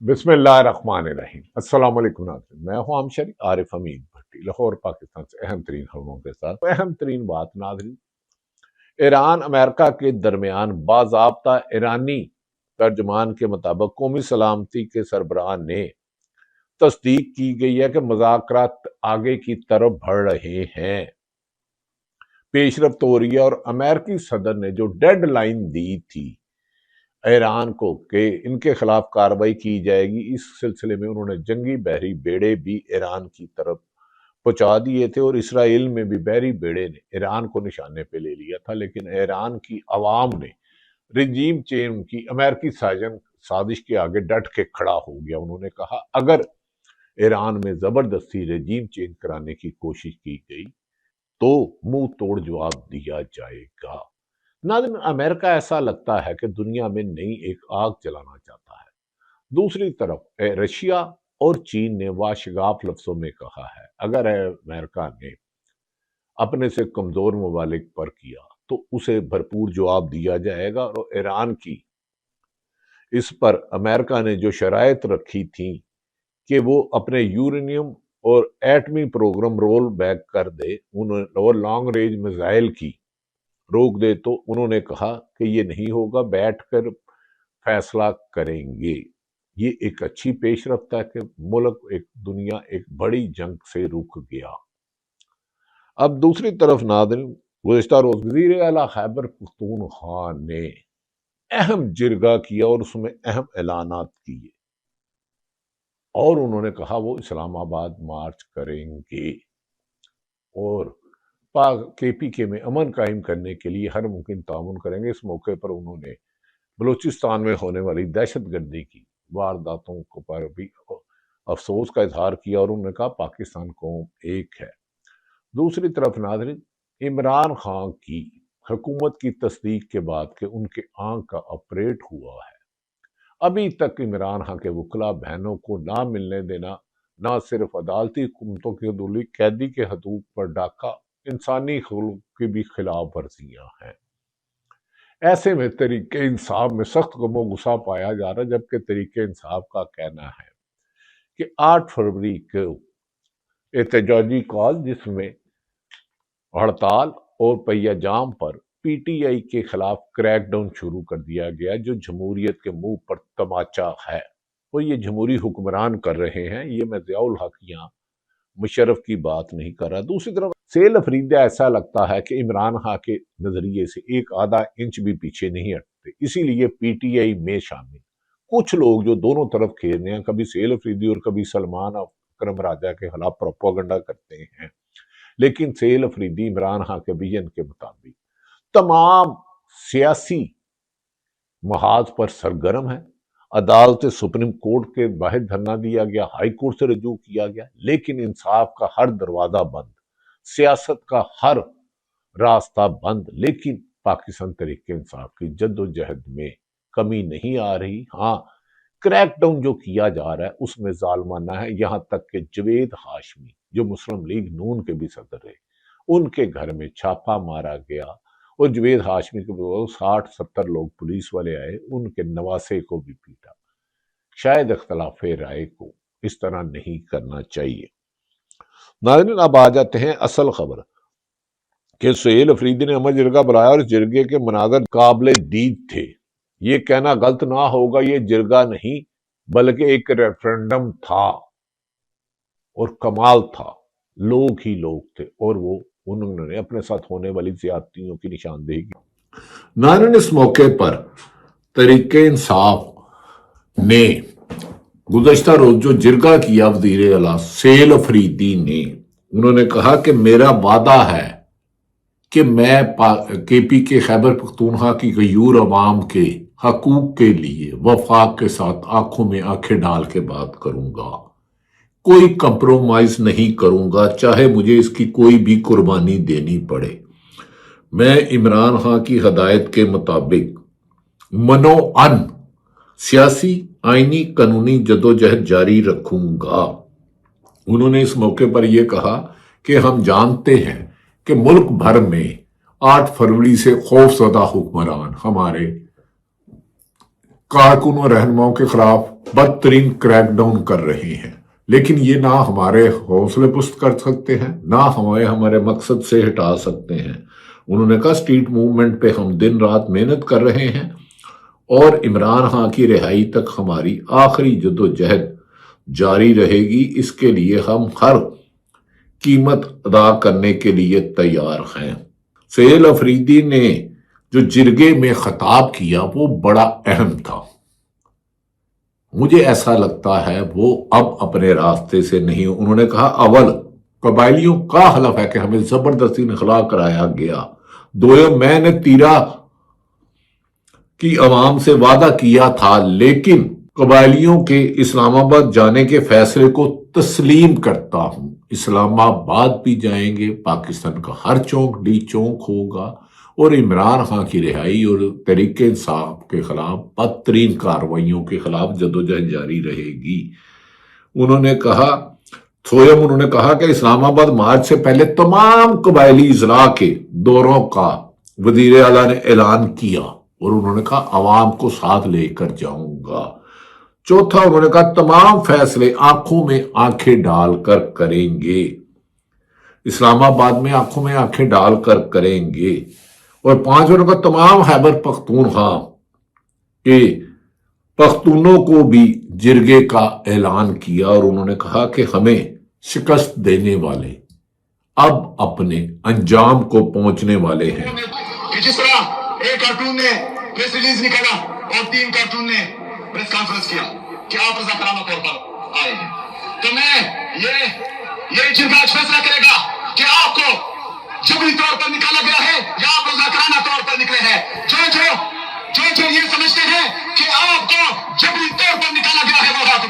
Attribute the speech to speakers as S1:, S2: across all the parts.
S1: बिस्मिल्लाहिर्रहमानिर्रहीम। अस्सलाम वालेकुम नाज़रीन, मैं हूं आमशरी आरिफ हमीद भट्टी, लाहौर पाकिस्तान से अहम तरीन खबरों के साथ। अहम तरीन बात नाज़रीन, ईरान अमेरिका के दरमियान बाज़ाब्ता ईरानी तर्जमान के मुताबिक कौमी सलामती के सरबराह ने तस्दीक की गई है कि मुज़ाकरात आगे की तरफ बढ़ रहे हैं। पेशरफ्त हो रही है और अमेरिकी सदर ने जो डेड लाइन दी थी ईरान को कि इनके खिलाफ कार्रवाई की जाएगी, इस सिलसिले में उन्होंने जंगी बहरी बेड़े भी ईरान की तरफ पहुंचा दिए थे और इसराइल में भी बहरी बेड़े ने ईरान को निशाने पे ले लिया था। लेकिन ईरान की आवाम ने रजीम चेंज की अमेरिकी साजिश के आगे डट के खड़ा हो गया। उन्होंने कहा अगर ईरान में जबरदस्ती रजीम चेंज कराने की कोशिश की गई तो मुंह तोड़ जवाब दिया जाएगा। नाज़रीन, अमेरिका ऐसा लगता है कि दुनिया में नई एक आग जलाना चाहता है। दूसरी तरफ रशिया और चीन ने वाशगाफ लफ्जों में कहा है अगर अमेरिका ने अपने से कमजोर ममालिक पर किया तो उसे भरपूर जवाब दिया जाएगा। और ईरान की इस पर अमेरिका ने जो शराइत रखी थी कि वो अपने यूरेनियम और एटमी प्रोग्राम रोल बैक कर दे और लॉन्ग रेंज मिसाइल की रोक दे, तो उन्होंने कहा कि ये नहीं होगा, बैठकर फैसला करेंगे। ये एक अच्छी पेशरफ्त है कि मुल्क दुनिया एक बड़ी जंग से रुक गया। अब दूसरी तरफ नाज़रीन, गुज़िश्ता रोज वज़ीर आला खैबर पख्तूनख्वा ने अहम जिरगा किया और उसमें अहम ऐलानात किए और उन्होंने कहा वो इस्लामाबाद मार्च करेंगे और KPK में अमन कायम करने के लिए हर मुमकिन ताउन करेंगे। इस मौके पर उन्होंने बलूचिस्तान में होने वाली दहशतगर्दी की वारदातों पर भी अफसोस का इजहार किया और उन्होंने कहा पाकिस्तान कौम एक है। दूसरी तरफ नाज़रीन, इमरान खान की हुकूमत की तस्दीक के बाद कि उनके आंख का ऑपरेट हुआ है, अभी तक इमरान खान के वकला बहनों को ना मिलने देना ना सिर्फ अदालती हुकूमतों की हदूली कैदी के हकूक पर डाका, इंसानी हुकूक की भी खिलाफ वर्जियां हैं। ऐसे में तरीके इंसाफ में सख्त गमो गुस्सा पाया जा रहा है, जबकि तरीके इंसाफ का कहना है कि 8 फरवरी को एहतजाजी कॉल जिसमें हड़ताल और पहिया जाम पर PTI के खिलाफ क्रैकडाउन शुरू कर दिया गया, जो जमहूरियत के मुंह पर तमाचा है। वो ये जमहूरी हुक्मरान कर रहे हैं, ये मैं ज़ियाउल हक या मुशर्रफ की बात नहीं कर रहा। दूसरी तरफ सेल अफरीदा ऐसा लगता है कि इमरान खान के नजरिए से एक आधा इंच भी पीछे नहीं हटते, इसीलिए PTI में शामिल कुछ लोग जो दोनों तरफ खेल रहे हैं, कभी सेल अफरीदी और कभी सलमान अकरम राजा के खिलाफ प्रोपोगंडा करते हैं। लेकिन सेल अफरीदी इमरान खान के विजन के मुताबिक तमाम सियासी महाज पर सरगर्म है। अदालत सुप्रीम कोर्ट के बाहर धरना दिया गया, हाई कोर्ट से रजू किया गया, लेकिन इंसाफ का हर दरवाजा बंद, सियासत का हर रास्ता बंद। लेकिन पाकिस्तान तरीके इंसाफ की जद्दोजहद में कमी नहीं आ रही। हाँ, क्रैकडाउन जो किया जा रहा है उसमें जालमाना है। यहां तक कि जवेद हाशमी जो मुस्लिम लीग नून के भी सदर है, उनके घर में छापा मारा गया और जवेद हाशमी के 60-70 लोग पुलिस वाले आए, उनके नवासे को भी पीटा। शायद इख्तलाफ राय को इस तरह नहीं करना चाहिए। नाज़रीन, अब आ जाते हैं असल खबर कि सुहेल अफरीदी ने अमर जिरगा बुलाया और इस जिरगे के मनाजर काबिल दीद थे। ये कहना गलत ना होगा, ये जिरगा नहीं बल्कि एक रेफरेंडम था और कमाल था, लोग ही लोग थे और वो उन्होंने अपने साथ होने वाली ज्यादतियों की निशानदेही की। नाज़रीन, इस मौके पर तरीके इंसाफ ने गुज़श्ता रोज जो जिरगा किया वज़ीर आला सेल अफरीदी ने, उन्होंने कहा कि मेरा वादा है कि मैं KPK खैबर पख्तूनख्वा की गयूर अवाम के हकूक के लिए वफाक के साथ आंखों में आंखें डाल के बात करूंगा, कोई कंप्रोमाइज नहीं करूंगा, चाहे मुझे इसकी कोई भी कुर्बानी देनी पड़े। मैं इमरान खान की हदायत के मुताबिक मनोअन सियासी आईनी कानूनी जदोजहद जारी रखूंगा। उन्होंने इस मौके पर यह कहा कि हम जानते हैं कि मुल्क भर में 8 फरवरी से खौफजदा हुक्मरान हमारे
S2: कारकुन और रहनुमाओं के खिलाफ बदतरीन क्रैकडाउन कर रहे हैं, लेकिन ये ना हमारे हौसले पुस्त कर सकते हैं, ना हमें हमारे मकसद से हटा सकते हैं। उन्होंने कहा स्ट्रीट मूवमेंट पे हम दिन रात मेहनत कर रहे हैं और इमरान खान की रिहाई तक हमारी आखिरी जद्दोजहद जारी रहेगी। इसके लिए हम हर कीमत अदा करने के लिए तैयार हैं। सहेल अफरीदी ने जो जिरगे में खिताब किया वो बड़ा अहम था। मुझे ऐसा लगता है वो अब अपने रास्ते से नहीं। उन्होंने कहा अव्वल कबायलियों का हलफ है कि हमें जबरदस्ती निखला कराया गया। दोयम मैंने तीरा की अवाम से वादा किया था, लेकिन कबायलियों के इस्लामाबाद जाने के फैसले को तस्लीम करता हूं। इस्लामाबाद भी जाएंगे, पाकिस्तान का हर चौक डी चौक होगा और इमरान खान की रिहाई और तहरीक इंसाफ के खिलाफ बदतरीन कार्रवाइयों के खिलाफ जदोजहद जारी रहेगी। उन्होंने कहा कि इस्लामाबाद मार्च से पहले तमाम कबायली इजला के दौरों का वजीर आला ने ऐलान किया और उन्होंने कहा अवाम को साथ लेकर जाऊंगा। चौथा, उन्होंने कहा तमाम फैसले आंखों में आंखें डालकर करेंगे, इस्लामाबाद में आंखों में आंखें डालकर करेंगे। और पांचवा, उन्होंने कहा तमाम खैबर पख्तूनख्वा के पख्तूनों को भी जिरगे का ऐलान किया और उन्होंने कहा कि हमें शिकस्त देने वाले अब अपने अंजाम को पहुंचने वाले हैं।
S3: जिस तरह एक कार्टून ने प्रेस रिलीज निकाला और 3 कार्टून ने प्रेस कॉन्फ्रेंस किया कि आप रज़ाकाराना तौर पर आए हैं, तो मैं ये जिरगा फैसला करेगा कि आपको जबरी तौर पर निकाला गया है या आप रज़ाकाराना तौर पर निकले हैं। जो ये समझते हैं कि आपको जबरी तौर पर निकाला गया है वो हाथ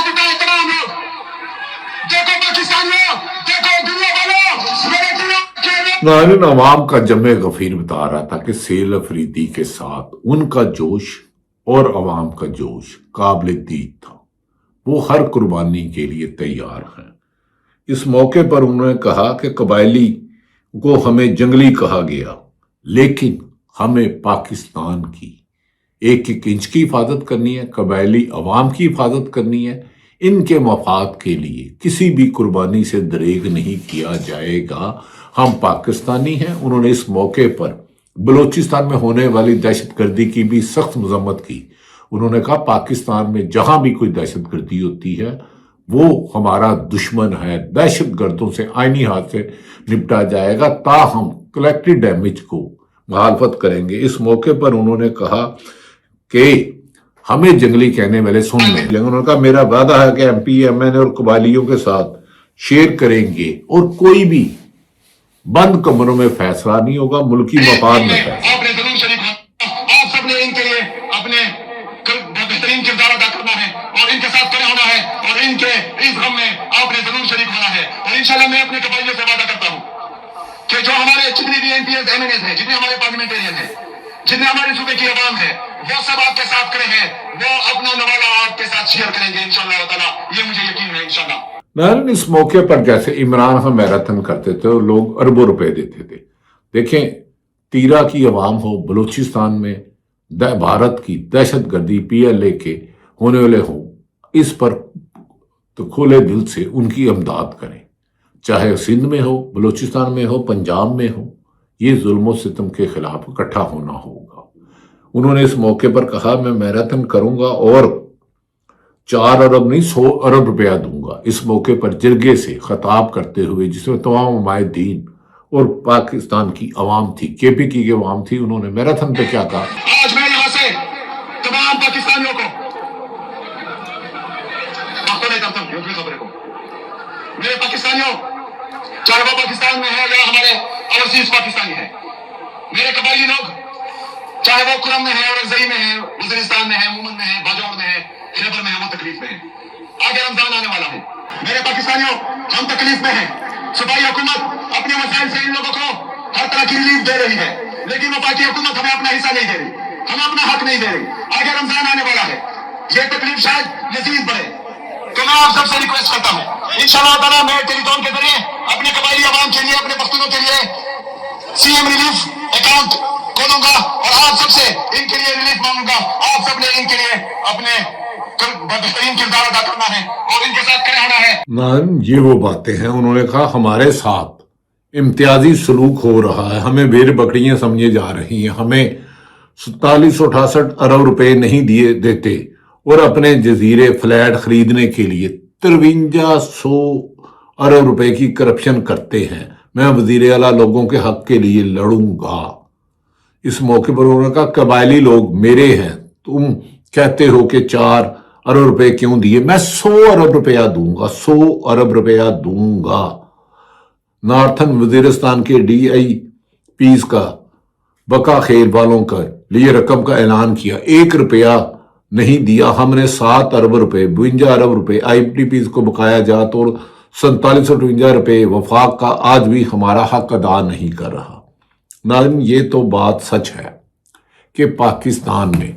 S3: उठाए तमाम लोग। देखो पाकिस्तानियों, देखो दुनिया वालों, मेरे
S2: नाज़रीन, अवाम का जमे गफीर बता रहा था कि सहेल अफरीदी के साथ उनका जोश और अवाम का जोश काबिल दीद था। वो हर कुर्बानी के लिए तैयार हैं। इस मौके पर उन्होंने कहा कि कबायली को हमें जंगली कहा गया, लेकिन हमें पाकिस्तान की एक एक इंच की हिफाजत करनी है, कबायली अवाम की हिफाजत करनी है। इनके मफाद के लिए किसी भी कुर्बानी से दरेग नहीं किया जाएगा। हम पाकिस्तानी हैं। उन्होंने इस मौके पर बलोचिस्तान में होने वाली दहशतगर्दी की भी सख्त मजम्मत की। उन्होंने कहा पाकिस्तान में जहां भी कोई दहशतगर्दी होती है वो हमारा दुश्मन है। दहशतगर्दों से आईनी हाथ से निपटा जाएगा, ताहम कलेक्टिव डैमेज को मुखालफत करेंगे। इस मौके पर उन्होंने कहा कि हमें जंगली कहने वाले सुन लें, लेकिन उन्होंने कहा मेरा वादा है कि MP MN और कबायलियों के साथ शेयर करेंगे और कोई भी बंद कमरों में फैसला नहीं होगा, मुल्की मफाद में फैसला।
S3: आपने जरूर शरीक होना, आप सबने इनके लिए अपने बेहतरीन किरदार अदा करना है और इनके साथ खड़े होना है और इनके इस गम में आपने जरूर शरीक होना है। और इंशाल्लाह मैं अपने कबायलियों से वादा करता हूँ कि जो हमारे जितने भी MPs MNAs हैं, जितने हमारे पार्लियामेंटेरियन हैं, जितने हमारे सूबे की अवाम है, वो सब आपके साथ खड़े हैं, वो अपना नवाला आपके साथ शेयर करेंगे इंशाल्लाह ताला। ये मुझे यकीन है इंशाल्लाह।
S2: नाज़रीन, इस मौके पर जैसे इमरान खान मैराथन करते थे और लोग अरबों रुपए देते थे। देखें, तीरा की अवाम हो, बलूचिस्तान में भारत की दहशतगर्दी PLA के होने वाले हो, इस पर तो खुले दिल से उनकी इमदाद करें, चाहे सिंध में हो, बलूचिस्तान में हो, पंजाब में हो। ये जुल्म सितम के खिलाफ इकट्ठा होना होगा। उन्होंने इस मौके पर कहा मैं मैराथन करूंगा और 4 अरब नहीं 100 अरब रुपया दूंगा। इस मौके पर जिरगे से खिताब करते हुए, जिसमें तमाम उमायदीन और पाकिस्तान की अवाम थी, KPK की अवाम थी, उन्होंने मैराथन पे क्या कहा?
S3: आज मैं यहाँ से तमाम पाकिस्तानियों को खबरें को मेरे पाकिस्तानियों, चाहे वो पाकिस्तान में है या हमारे ओवरसीज पाकिस्तानी है, मेरे कबायली लोग, चाहे वो कुरम में है, औरंगजेब में है, वजीरिस्तान में है, मुमन में है, बाजौर में है, खैबर में है, वो तकलीफ में है। आगे रमजान आने वाला है। मेरे पाकिस्तानियों, हम तकलीफ में हैं। सूबाई हुकूमत अपने वसाइल से इन लोगों को हर तरह की रिलीफ दे रही है, लेकिन वफाकी हुकूमत हमें अपना हिस्सा नहीं दे रही, हमें अपना हक नहीं दे रही। आगे रमजान आने वाला है, ये तकलीफ शायद मजीद बढ़े। तो मैं आप सबसे रिक्वेस्ट करता हूँ, इंशाअल्लाह ताला मैं टेलीथॉन के जरिए अपने कबायली अवाम के लिए, अपने पख्तूनों के लिए CM रिलीफ अकाउंट खोलूंगा और आप सबसे इनके लिए रिलीफ मांगूंगा। आप सब ने इनके लिए अपने बेहतरीन किरदार अदा करना है और इनके साथ खड़े होना है।
S2: नान, ये वो बातें हैं। उन्होंने कहा हमारे साथ इम्तियाजी सलूक हो रहा है, हमें भेड़ बकरियां समझे जा रही हैं, हमें 4768 अरब रुपए नहीं दिए देते और अपने जजीरे फ्लैट खरीदने के लिए 5300 अरब रुपए की करप्शन करते हैं। मैं वजीर आला लोगों के हक के लिए लड़ूंगा। इस मौके पर उन्होंने कहा कबायली लोग मेरे हैं, तुम कहते हो कि 4 अरब रुपए क्यों दिए, मैं 100 अरब रुपया दूंगा, 100 अरब रुपया दूंगा। नॉर्थन वजीरिस्तान के DIPs का बका खैर वालों के लिए रकम का ऐलान किया, 1 रुपया नहीं दिया हमने, 7 अरब रुपए 52 अरब रुपए IPTPs को बकाया जा तो 4758 रुपए वफाक का आज भी हमारा हक अदा नहीं कर रहा। नाज़रीन, ये तो बात सच है कि पाकिस्तान में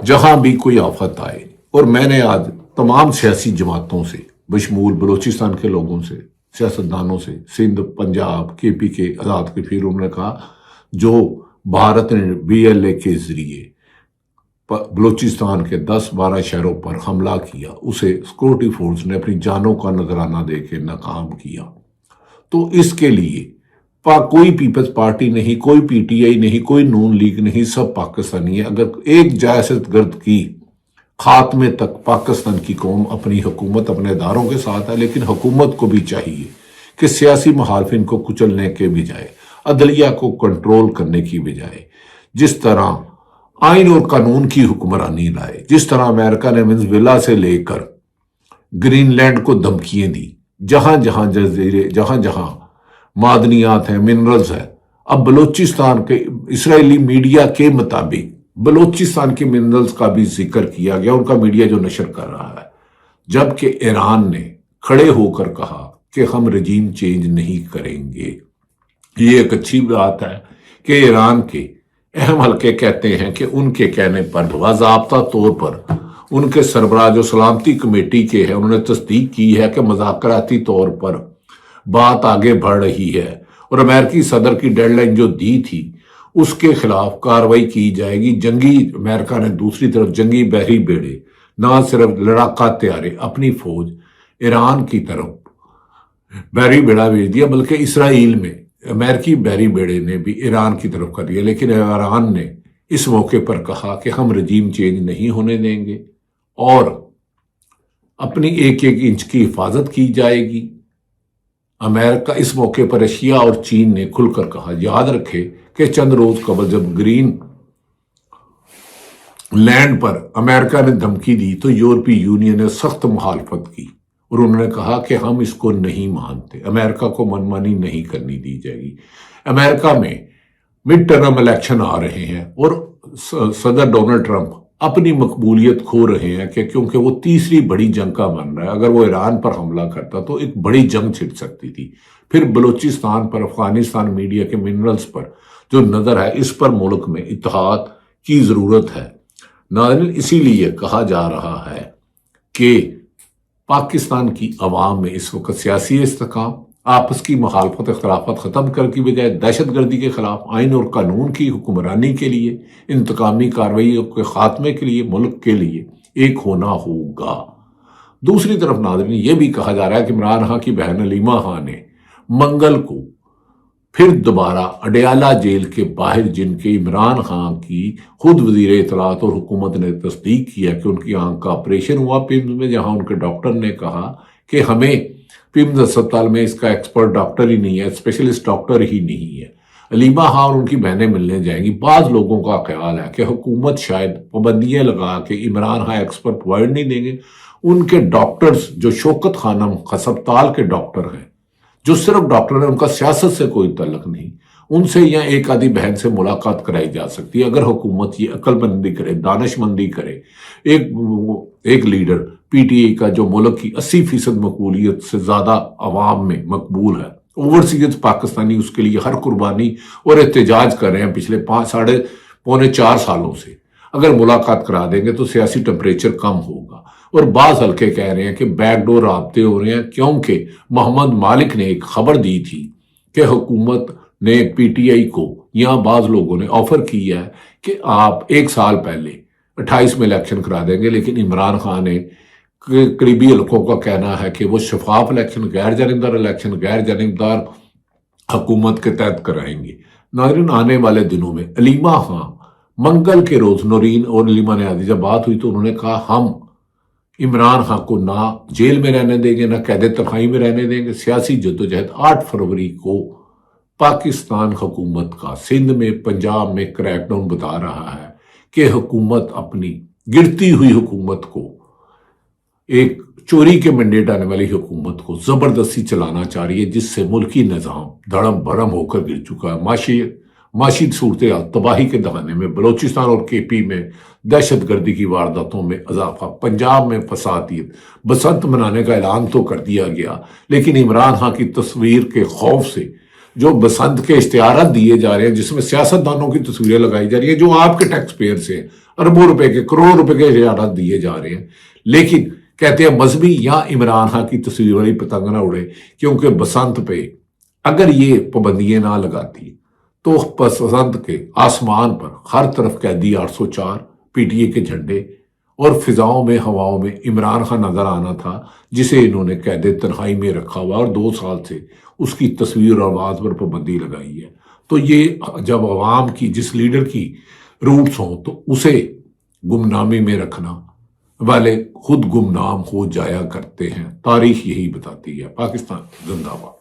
S2: जहां भी कोई आफत आए, और मैंने आज तमाम सियासी जमातों से बशमूल बलोचिस्तान के लोगों से, सियासतदानों से, सिंध, पंजाब, KP के आज़ाद के, फिर उन्होंने कहा जो भारत ने BLA के जरिए बलोचिस्तान के 10-12 शहरों पर हमला किया, उसे सिक्योरिटी फोर्स ने अपनी जानों का नजराना देके नाकाम किया। तो इसके लिए कोई पीपल्स पार्टी नहीं, कोई PTI नहीं, कोई नून लीग नहीं, सब पाकिस्तानी है। अगर एक दहशतगर्द की खात्मे तक पाकिस्तान की कौम अपनी हुकूमत अपने इदारों के साथ है, लेकिन हुकूमत को भी चाहिए कि सियासी मुखालिफिन को कुचलने के बजाय, अदलिया को कंट्रोल करने की बजाय जिस तरह आइन और कानून की हुक्मरानी लाए, जिस तरह अमेरिका ने वेनेजुएला से लेकर ग्रीनलैंड को धमकियां दी, जहां जहां जजीरे, जहां जहां मादनियात हैं, मिनरल्स हैं, अब बलोचिस्तान के इसराइली मीडिया के मुताबिक बलोचिस्तान के मिनरल्स का भी जिक्र किया गया, उनका मीडिया जो नशर कर रहा है, जबकि ईरान ने खड़े होकर कहा कि हम रजीम चेंज नहीं करेंगे। ये एक अच्छी बात है कि ईरान के अहम हल्के कहते हैं कि उनके कहने पर बाज़ाब्ता तौर पर उनके सरबराह जो सलामती कमेटी के हैं, उन्होंने तस्दीक की है कि मज़ाकराती तौर पर बात आगे बढ़ रही है और अमेरिकी सदर की डेडलाइन जो दी थी उसके खिलाफ कार्रवाई की जाएगी। जंगी अमेरिका ने दूसरी तरफ जंगी बहरी बेड़े, ना सिर्फ लड़ाका तैयारे, अपनी फौज ईरान की तरफ बहरी बेड़ा भेज दिया, बल्कि इसराइल में अमेरिकी बहरी बेड़े ने भी ईरान की तरफ कर दिया। लेकिन ईरान ने इस मौके पर कहा कि हम रजीम चेंज नहीं होने देंगे और अपनी एक एक इंच की हिफाजत की जाएगी। अमेरिका इस मौके पर रशिया और चीन ने खुलकर कहा, याद रखे कि चंद रोज कबल जब ग्रीन लैंड पर अमेरिका ने धमकी दी तो यूरोपीय यूनियन ने सख्त मुखालफत की और उन्होंने कहा कि हम इसको नहीं मानते, अमेरिका को मनमानी नहीं करनी दी जाएगी। अमेरिका में मिड टर्म इलेक्शन आ रहे हैं और सदर डोनाल्ड ट्रंप अपनी मकबूलियत खो रहे हैं कि क्योंकि वो तीसरी बड़ी जंग का बन रहा है। अगर वो ईरान पर हमला करता तो एक बड़ी जंग छिड़ सकती थी। फिर बलूचिस्तान पर, अफगानिस्तान मीडिया के मिनरल्स पर जो नजर है, इस पर मुल्क में इत्तेहाद की जरूरत है। नाज़रीन, इसीलिए कहा जा रहा है कि पाकिस्तान की अवाम में इस वक्त सियासी इस्तेकाम, आपस की मुखालफत इख्तलाफत ख़त्म कर की बजाय दहशत गर्दी के खिलाफ आइन और कानून की हुक्मरानी के लिए, इंतकामी कार्रवाइयों के खात्मे के लिए, मुल्क के लिए एक होना होगा। दूसरी तरफ नाज़रीन, ये भी कहा जा रहा है कि इमरान खान की बहन अलीमा खान ने मंगल को फिर दोबारा अडयाला जेल के बाहर, जिनके इमरान खान की खुद वजीर इत्तलात और हुकूमत ने तस्दीक किया कि उनकी आंख का ऑपरेशन हुआ पिम्स में, जहां उनके डॉक्टर ने कहा कि हमें पिम्स अस्पताल में इसका एक्सपर्ट डॉक्टर ही नहीं है, स्पेशलिस्ट डॉक्टर ही नहीं है। अलीमा खान और उनकी बहनें मिलने जाएंगी। बाज़ लोगों का ख्याल है कि हुकूमत शायद पाबंदियां लगा के इमरान खान एक्सपर्ट प्रोवाइड नहीं देंगे। उनके डॉक्टर्स जो शौकत खानम हस्पताल के डॉक्टर हैं, जो सिर्फ डॉक्टर है, उनका सियासत से कोई तल्लक नहीं, उनसे या एक आधी बहन से मुलाकात कराई जा सकती है अगर हुकूमत ये अक्लमंदी करे, दानिशमंदी करे। एक लीडर PTI का जो मुल्क की 80% मकबूलियत से ज्यादा अवाम में मकबूल है, ओवरसीज पाकिस्तानी उसके लिए हर कुर्बानी और एहतजाज कर रहे हैं पिछले 3.5-4 सालों से। अगर मुलाकात करा देंगे तो सियासी टेम्परेचर कम होगा। और बाज़ हल्के कह रहे हैं कि बैकडोर राब्ते हो रहे हैं, क्योंकि मोहम्मद मालिक ने एक खबर दी थी कि हुकूमत ने PTI को یہاں بعض لوگوں نے آفر کیا ہے کہ آپ 1 سال پہلے 28 میں الیکشن کرا دیں گے، لیکن عمران خان نے قریبی حلقوں کا کہنا ہے کہ وہ شفاف الیکشن، غیر جانبدار الیکشن، غیر جانبدار حکومت کے تحت کرائیں گے۔ ناظرین، آنے والے دنوں میں علیمہ خان منگل کے روز، نورین اور علیمہ نیازی جب بات ہوئی تو انہوں نے کہا ہم عمران خان کو نہ جیل میں رہنے دیں گے، نہ قید تنہائی میں رہنے دیں گے۔ سیاسی جدوجہد 8 فروری کو پاکستان حکومت کا سندھ میں، پنجاب میں کریک ڈاؤن بتا رہا ہے کہ حکومت اپنی گرتی ہوئی حکومت کو، ایک چوری کے مینڈیٹ آنے والی حکومت کو زبردستی چلانا چاہ رہی ہے، جس سے ملکی نظام دھڑم بھرم ہو کر گر چکا ہے۔ معاشی صورتحال تباہی کے دہانے میں بلوچستان اور کے پی میں دہشت گردی کی وارداتوں میں اضافہ، پنجاب میں فسادیت، بسنت منانے کا اعلان تو کر دیا گیا، لیکن عمران خان کی تصویر کے خوف سے جو بسنت کے اشتہارات دیے جا رہے ہیں، جس میں سیاستدانوں کی تصویریں لگائی جا رہی ہیں، جو آپ کے ٹیکس پیئر سے اربوں روپے کے، کروڑ روپے کے اشتہارات دیے جا رہے ہیں، لیکن کہتے ہیں مذہبی یا عمران خان کی تصویر والی پتنگ نہ اڑے، کیونکہ بسنت پہ اگر یہ پابندیاں نہ لگاتی تو بسنت کے آسمان پر ہر طرف قیدی 804 پی ٹی اے کے جھنڈے اور فضاؤں میں، ہواؤں میں عمران خان نظر آنا تھا، جسے انہوں نے قید تنہائی میں رکھا ہوا اور 2 سال سے اس کی تصویر اور آواز پر پابندی لگائی ہے۔ تو یہ جب عوام کی جس لیڈر کی روٹس ہوں تو اسے گمنامی میں رکھنا والے خود گمنام ہو جایا کرتے ہیں۔ تاریخ یہی بتاتی ہے۔ پاکستان زندہ باد۔